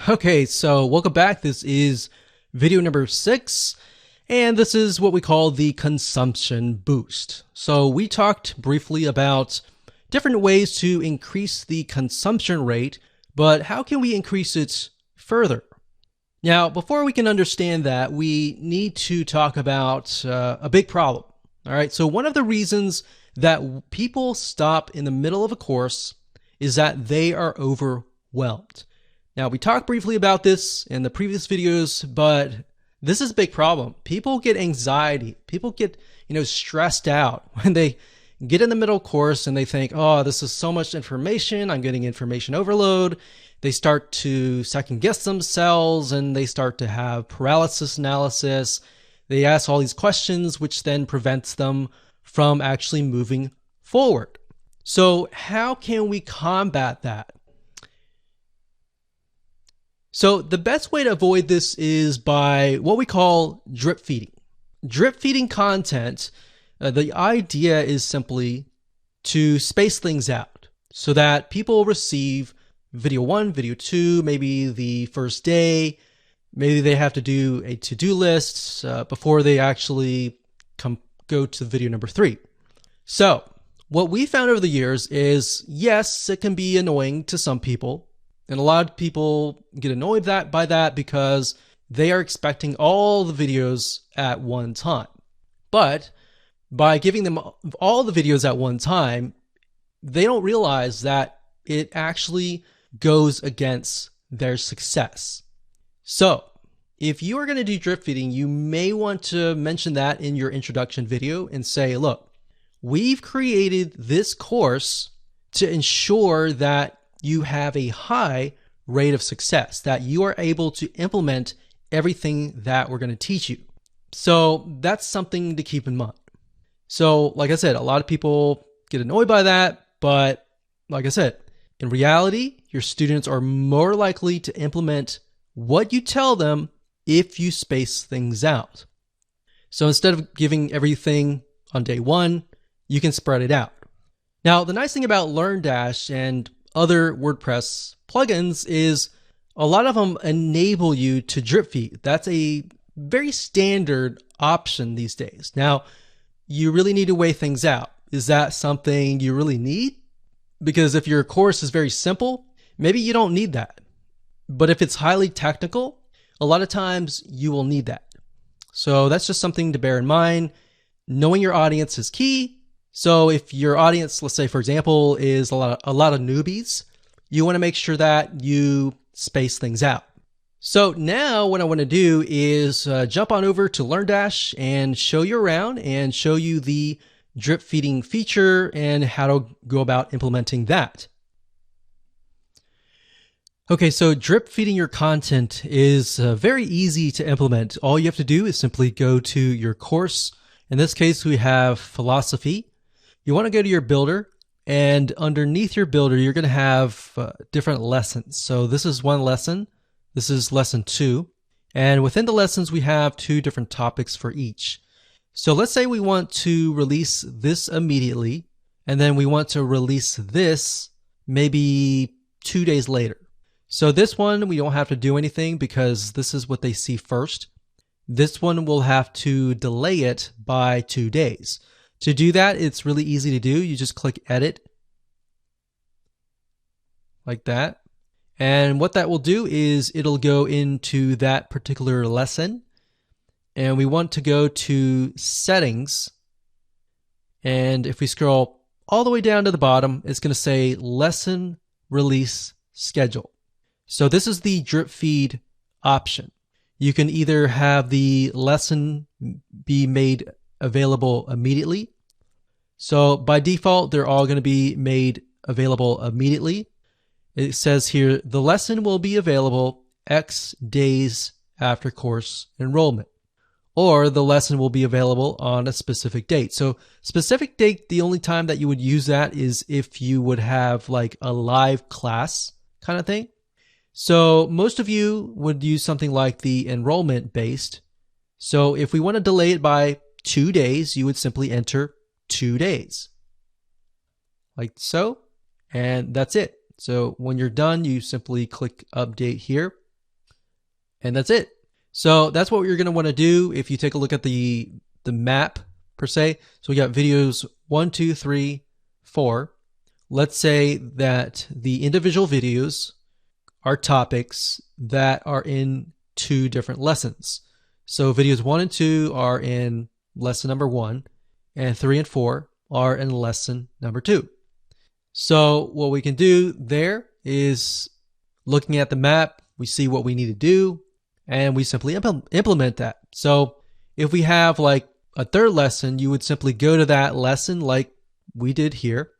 Okay, so welcome back. This is video number 6, and this is what we call the consumption boost. So we talked briefly about different ways to increase the consumption rate, but how can we increase it further? Now, before we can understand that, we need to talk about a big problem. All right, so one of the reasons that people stop in the middle of a course is that they are overwhelmed. Now, we talked briefly about this in the previous videos, but this is a big problem. People get anxiety. People get, stressed out when they get in the middle course and they think, oh, this is so much information. I'm getting information overload. They start to second guess themselves and they start to have paralysis analysis. They ask all these questions, which then prevents them from actually moving forward. So how can we combat that? So the best way to avoid this is by what we call drip feeding. Drip feeding content, the idea is simply to space things out so that people receive video 1, video 2, maybe the first day. Maybe they have to do a to-do list before they actually go to video number 3. So what we found over the years is, yes, it can be annoying to some people. And a lot of people get annoyed by that because they are expecting all the videos at one time. But by giving them all the videos at one time, they don't realize that it actually goes against their success. So if you are going to do drip feeding, you may want to mention that in your introduction video and say, look, we've created this course to ensure that you have a high rate of success, that you are able to implement everything that we're going to teach you. So that's something to keep in mind. So like I said, a lot of people get annoyed by that, but like I said, in reality, your students are more likely to implement what you tell them if you space things out. So instead of giving everything on day 1, you can spread it out. Now, the nice thing about LearnDash and other WordPress plugins is a lot of them enable you to drip feed. That's a very standard option these days. Now, you really need to weigh things out. Is that something you really need? Because if your course is very simple, maybe you don't need that. But if it's highly technical, a lot of times you will need that. So that's just something to bear in mind. Knowing your audience is key. So if your audience, let's say, for example, is a lot of newbies, you want to make sure that you space things out. So now what I want to do is jump on over to LearnDash and show you around and show you the drip feeding feature and how to go about implementing that. Okay, so drip feeding your content is very easy to implement. All you have to do is simply go to your course. In this case, we have philosophy. You want to go to your builder, and underneath your builder, you're going to have different lessons. So this is one lesson. This is lesson 2. And within the lessons, we have 2 different topics for each. So let's say we want to release this immediately, and then we want to release this maybe 2 days later. So this one, we don't have to do anything because this is what they see first. This one will have to delay it by 2 days. To do that, it's really easy to do. You just click edit like that. And what that will do is it'll go into that particular lesson. And we want to go to settings. And if we scroll all the way down to the bottom, it's going to say lesson release schedule. So this is the drip feed option. You can either have the lesson be made available immediately. So by default, they're all going to be made available immediately. It says here, the lesson will be available X days after course enrollment, or the lesson will be available on a specific date. So specific date, the only time that you would use that is if you would have like a live class kind of thing. So most of you would use something like the enrollment based. So if we want to delay it by 2 days, you would simply enter 2 days like so, and that's it. So when you're done, you simply click update here And that's it. So that's what you're going to want to do if you take a look at the map per se. So we got videos 1, 2, 3, 4. Let's say that the individual videos are topics that are in 2 different lessons. So videos 1 and 2 are in lesson number 1, and 3 and 4 are in lesson number 2. So what we can do there is, looking at the map, we see what we need to do, and we simply implement that. So if we have like a third lesson, you would simply go to that lesson like we did here,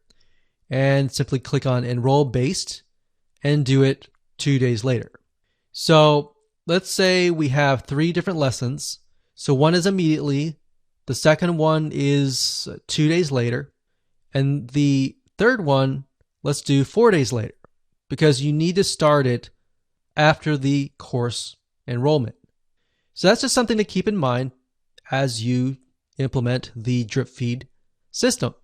and simply click on Enroll Based and do it 2 days later. So let's say we have 3 different lessons. So one is immediately, the second one is 2 days later, and the third one, let's do 4 days later, because you need to start it after the course enrollment. So that's just something to keep in mind as you implement the drip feed system.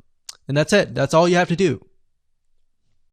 And that's it. That's all you have to do.